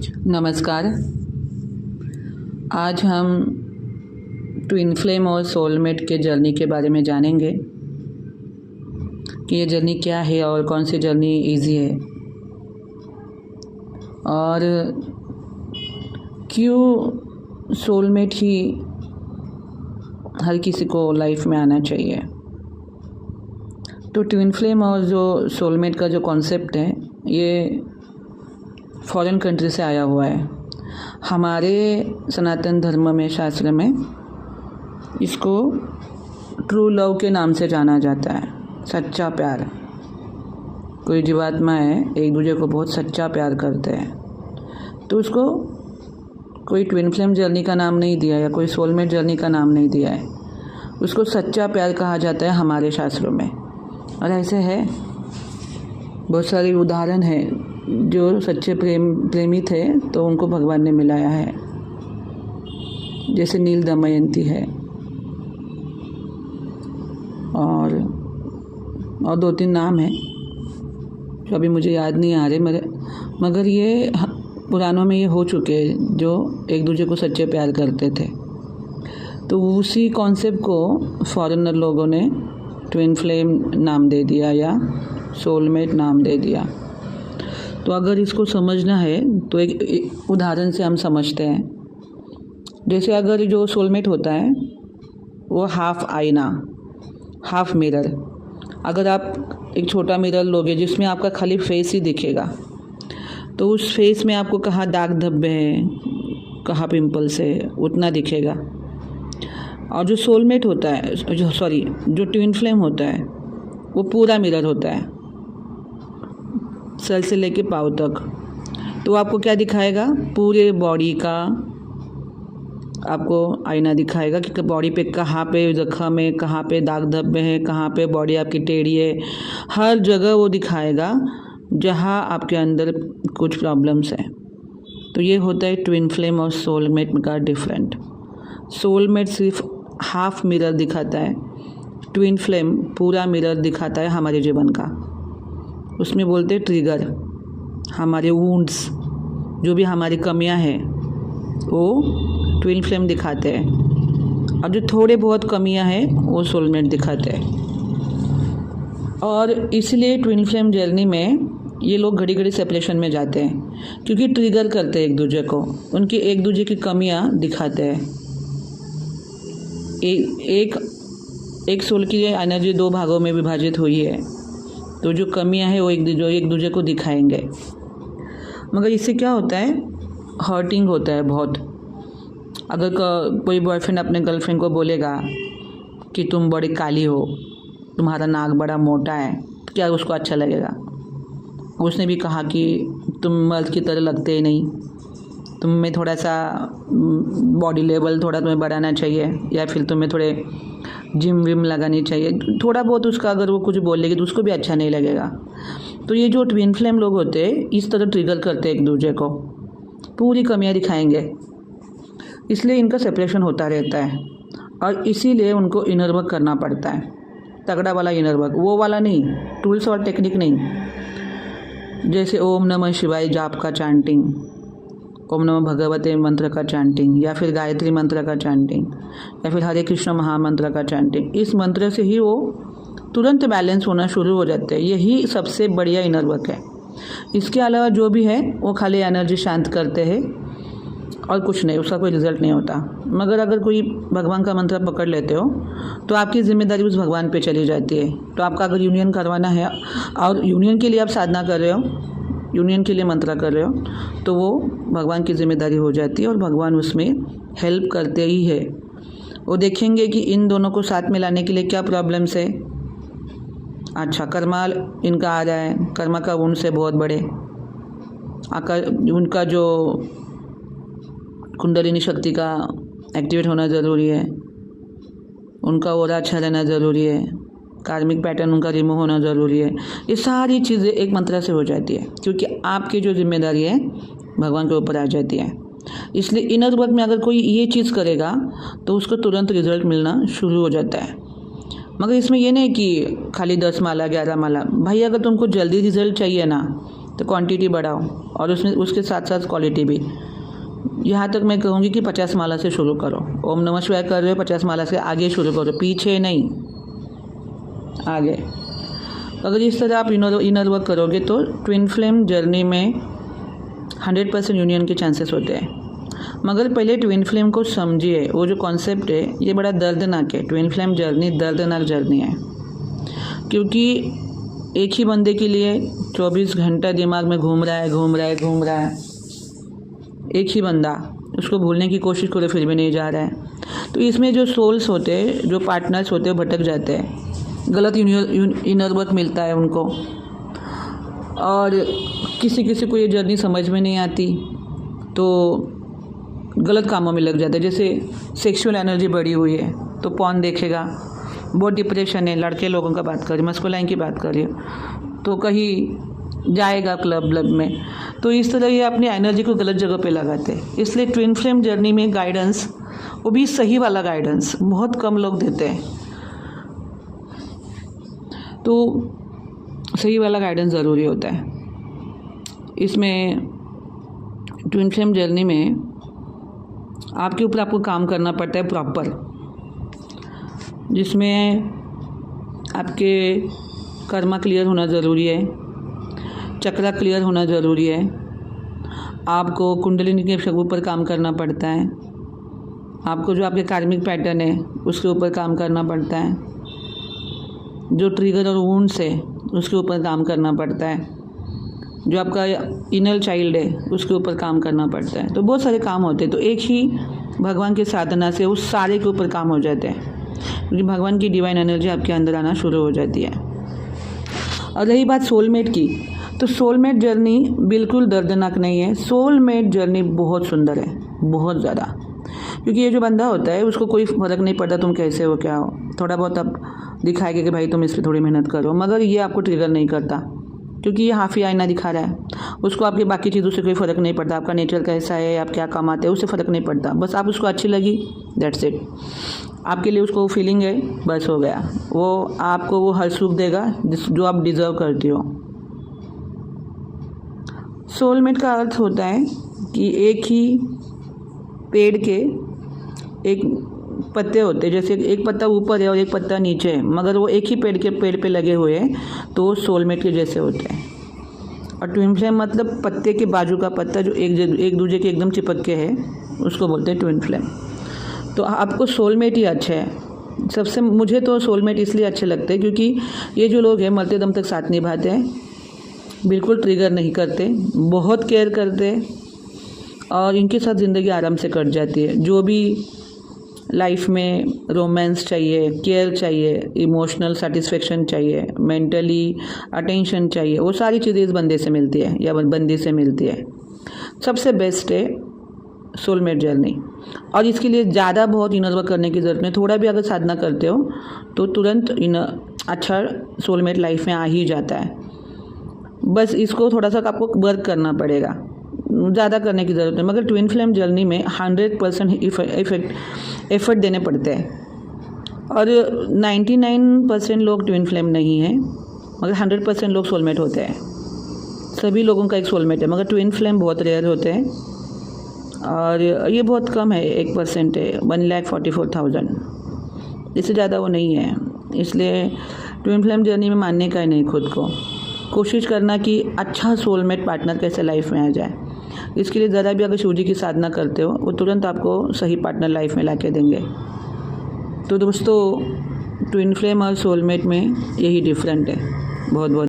नमस्कार। आज हम ट्विन फ्लेम और सोलमेट के जर्नी के बारे में जानेंगे कि ये जर्नी क्या है और कौन सी जर्नी इजी है और क्यों सोलमेट ही हर किसी को लाइफ में आना चाहिए। तो ट्विन फ्लेम और जो सोलमेट का जो कॉन्सेप्ट है ये फॉरेन कंट्री से आया हुआ है। हमारे सनातन धर्म में, शास्त्र में इसको ट्रू लव के नाम से जाना जाता है, सच्चा प्यार। कोई जीवात्मा है, एक दूसरे को बहुत सच्चा प्यार करते हैं, तो उसको कोई ट्विन फ्लेम जर्नी का नाम नहीं दिया या कोई सोलमेट जर्नी का नाम नहीं दिया है, उसको सच्चा प्यार कहा जाता है हमारे शास्त्रों में। और ऐसे है, बहुत सारे उदाहरण हैं जो सच्चे प्रेमी थे तो उनको भगवान ने मिलाया है, जैसे नील दमयंती है और दो तीन नाम हैं जो अभी मुझे याद नहीं आ रहे मगर ये पुराणों में ये हो चुके हैं जो एक दूसरे को सच्चे प्यार करते थे। तो उसी कॉन्सेप्ट को फॉरेनर लोगों ने ट्विन फ्लेम नाम दे दिया या सोलमेट नाम दे दिया। तो अगर इसको समझना है तो एक उदाहरण से हम समझते हैं। जैसे अगर जो सोलमेट होता है वो हाफ आईना, हाफ मिरर। अगर आप एक छोटा मिरर लोगे जिसमें आपका खाली फेस ही दिखेगा, तो उस फेस में आपको कहाँ दाग धब्बे हैं, कहाँ पिंपल्स है, उतना दिखेगा। और जो सोलमेट होता है, जो ट्विन फ्लेम होता है, वो पूरा मिरर होता है, सर से लेके पाँव तक। तो आपको क्या दिखाएगा? पूरे बॉडी का आपको आईना दिखाएगा कि बॉडी पे कहाँ पे जख्म है, कहाँ पे दाग धब्बे हैं, कहाँ पे बॉडी आपकी टेढ़ी है, हर जगह वो दिखाएगा जहाँ आपके अंदर कुछ प्रॉब्लम्स है। तो ये होता है ट्विन फ्लेम और सोलमेट का डिफरेंट। सोलमेट सिर्फ हाफ मिरर दिखाता है, ट्विन फ्लेम पूरा मिरर दिखाता है हमारे जीवन का। उसमें बोलते हैं ट्रिगर, हमारे वुंड्स, जो भी हमारी कमियां हैं वो ट्विन फ्लेम दिखाते हैं, और जो थोड़े बहुत कमियां हैं वो सोलमेट दिखाते हैं। और इसलिए ट्विन फ्लेम जर्नी में ये लोग घड़ी घड़ी सेपरेशन में जाते हैं, क्योंकि ट्रिगर करते हैं एक दूसरे को, उनकी एक दूसरे की कमियां दिखाते हैं। एक सोल की एनर्जी दो भागों में विभाजित हुई है, तो जो कमियां हैं वो एक दूसरे को दिखाएंगे। मगर इससे क्या होता है, हर्टिंग होता है बहुत। अगर कोई बॉयफ्रेंड अपने गर्लफ्रेंड को बोलेगा कि तुम बड़ी काली हो, तुम्हारा नाक बड़ा मोटा है, तो क्या उसको अच्छा लगेगा? उसने भी कहा कि तुम मर्द की तरह लगते ही नहीं, तुम में थोड़ा सा बॉडी लेवल थोड़ा तुम्हें बढ़ाना चाहिए, या फिर तुम्हें थोड़े जिम विम लगानी चाहिए, थोड़ा बहुत उसका अगर वो कुछ बोलेगी तो उसको भी अच्छा नहीं लगेगा। तो ये जो ट्विन फ्लेम लोग होते हैं इस तरह ट्रिगर करते हैं एक दूसरे को, पूरी कमियां दिखाएंगे, इसलिए इनका सेपरेशन होता रहता है। और इसीलिए उनको इनर वर्क करना पड़ता है, तगड़ा वाला इनर वर्क, वो वाला नहीं, टूल्स और टेक्निक नहीं। जैसे ओम नमः शिवाय जाप का चैंटिंग, ओम नमः भगवते मंत्र का चैंटिंग, या फिर गायत्री मंत्र का चैंटिंग, या फिर हरे कृष्ण महामंत्र का चैंटिंग। इस मंत्र से ही वो तुरंत बैलेंस होना शुरू हो जाते हैं। यही सबसे बढ़िया इनर वर्क है। इसके अलावा जो भी है वो खाली एनर्जी शांत करते हैं और कुछ नहीं, उसका कोई रिजल्ट नहीं होता। मगर अगर कोई भगवान का मंत्र पकड़ लेते हो तो आपकी जिम्मेदारी उस भगवान पे चली जाती है। तो आपका अगर यूनियन करवाना है और यूनियन के लिए आप साधना कर रहे हो, यूनियन के लिए मंत्र कर रहे हो, तो वो भगवान की जिम्मेदारी हो जाती है और भगवान उसमें हेल्प करते ही है। वो देखेंगे कि इन दोनों को साथ में लाने के लिए क्या प्रॉब्लम्स है। अच्छा, कर्मा इनका आ रहा है, कर्मा का वुंड से बहुत बड़े, उनका जो कुंडलिनी शक्ति का एक्टिवेट होना ज़रूरी है, उनका ओरा अच्छा रहना ज़रूरी है, कार्मिक पैटर्न उनका रिमूव होना ज़रूरी है। ये सारी चीज़ें एक मंत्र से हो जाती है, क्योंकि आपकी जो जिम्मेदारी है भगवान के ऊपर आ जाती है। इसलिए इनर वर्क में अगर कोई ये चीज़ करेगा तो उसको तुरंत रिजल्ट मिलना शुरू हो जाता है। मगर इसमें ये नहीं कि खाली 10 माला 11 माला। भाई अगर तुमको जल्दी रिजल्ट चाहिए ना, तो क्वांटिटी बढ़ाओ और उसमें उसके साथ साथ क्वालिटी भी। यहाँ तक मैं कहूँगी कि 50 माला से शुरू करो। ओम नमः शिवाय कर रहे हो, 50 माला से आगे शुरू करो, पीछे नहीं, आगे। अगर इस तरह आप इनर वर्क करोगे तो ट्विन फ्लेम जर्नी में 100% यूनियन के चांसेस होते हैं। मगर पहले ट्विन फ्लेम को समझिए। वो जो कॉन्सेप्ट है ये बड़ा दर्दनाक है। ट्विन फ्लेम जर्नी दर्दनाक जर्नी है, क्योंकि एक ही बंदे के लिए 24 घंटा दिमाग में घूम रहा है। एक ही बंदा, उसको भूलने की कोशिश करो फिर भी नहीं जा रहा है। तो इसमें जो सोल्स होते हैं, जो पार्टनर्स होते हैं, भटक जाते हैं, गलत इनर वर्क मिलता है उनको, और किसी को ये जर्नी समझ में नहीं आती तो गलत कामों में लग जाता है। जैसे सेक्सुअल एनर्जी बढ़ी हुई है तो पॉर्न देखेगा, बहुत डिप्रेशन है, लड़के लोगों का बात करिए, मस्कुलाइन की बात करिए, तो कहीं जाएगा क्लब में। तो इस तरह ये अपनी एनर्जी को गलत जगह पे लगाते हैं। इसलिए ट्विन फ्लेम जर्नी में गाइडेंस, वो भी सही वाला गाइडेंस, बहुत कम लोग देते हैं। तो सही वाला गाइडेंस ज़रूरी होता है। इसमें ट्विन फ्लेम जर्नी में आपके ऊपर आपको काम करना पड़ता है प्रॉपर, जिसमें आपके कर्मा क्लियर होना ज़रूरी है, चक्रा क्लियर होना ज़रूरी है, आपको कुंडलिनी के ऊपर काम करना पड़ता है, आपको जो आपके कार्मिक पैटर्न है उसके ऊपर काम करना पड़ता है, जो ट्रिगर और वुंड्स है उसके ऊपर काम करना पड़ता है, जो आपका इनर चाइल्ड है उसके ऊपर काम करना पड़ता है। तो बहुत सारे काम होते हैं। तो एक ही भगवान की साधना से उस सारे के ऊपर काम हो जाते हैं, क्योंकि भगवान की डिवाइन एनर्जी आपके अंदर आना शुरू हो जाती है। और रही बात सोलमेट की, तो सोलमेट जर्नी बिल्कुल दर्दनाक नहीं है। सोलमेट जर्नी बहुत सुंदर है, बहुत ज़्यादा, क्योंकि ये जो बंदा होता है उसको कोई फ़र्क नहीं पड़ता तुम कैसे हो, क्या हो। थोड़ा बहुत अब दिखाएगा कि भाई तुम इस पर थोड़ी मेहनत करो, मगर ये आपको ट्रिगर नहीं करता, क्योंकि ये हाफी आईना दिखा रहा है। उसको आपकी बाकी चीज़ों से कोई फ़र्क नहीं पड़ता, आपका नेचर कैसा है, आप क्या कमाते हैं, उससे फ़र्क नहीं पड़ता। बस आप उसको अच्छी लगी, दैट्स इट। आपके लिए उसको फीलिंग है, बस हो गया। वो आपको वो हर सुख देगा जो आप डिज़र्व करती हो। सोलमेट का अर्थ होता है कि एक ही पेड़ के एक पत्ते होते हैं, जैसे एक पत्ता ऊपर है और एक पत्ता नीचे है, मगर वो एक ही पेड़ पे लगे हुए हैं, तो सोलमेट के जैसे होते हैं। और ट्विन फ्लेम मतलब पत्ते के बाजू का पत्ता जो एक दूसरे के एकदम चिपक के है, उसको बोलते हैं ट्विन फ्लेम। तो आपको सोलमेट ही अच्छा है। सबसे मुझे तो सोलमेट इसलिए अच्छे लगते हैं क्योंकि ये जो लोग हैं मरते दम तक साथ निभाते हैं, बिल्कुल ट्रिगर नहीं करते, बहुत केयर करते हैं, और इनके साथ ज़िंदगी आराम से कट जाती है। जो भी लाइफ में रोमांस चाहिए, केयर चाहिए, इमोशनल सेटिस्फेक्शन चाहिए, मेंटली अटेंशन चाहिए, वो सारी चीज़ें इस बंदे से मिलती है या बंदी से मिलती है। सबसे बेस्ट है सोलमेट जर्नी। और इसके लिए ज़्यादा बहुत इनर वर्क करने की ज़रूरत नहीं। थोड़ा भी अगर साधना करते हो तो तुरंत अच्छा सोलमेट लाइफ में आ ही जाता है। बस इसको थोड़ा सा आपको वर्क करना पड़ेगा, ज़्यादा करने की ज़रूरत है। मगर ट्विन फ्लेम जर्नी में 100% एफर्ट देने पड़ते हैं। और 99% लोग ट्विन फ्लेम नहीं हैं, मगर 100% लोग सोलमेट होते हैं। सभी लोगों का एक सोलमेट है, मगर ट्विन फ्लेम बहुत रेयर होते हैं, और ये बहुत कम है, 1% है, 1,44,000, इससे ज़्यादा वो नहीं है। इसलिए ट्विन फ्लेम जर्नी में मानने का ही नहीं खुद को, कोशिश करना कि अच्छा सोलमेट पार्टनर कैसे लाइफ में आ जाए। इसके लिए ज़रा भी अगर शिव जी की साधना करते हो, वो तुरंत आपको सही पार्टनर लाइफ में ला के देंगे। तो दोस्तों, ट्विन फ्लेम और सोलमेट में यही डिफरेंट है। बहुत बहुत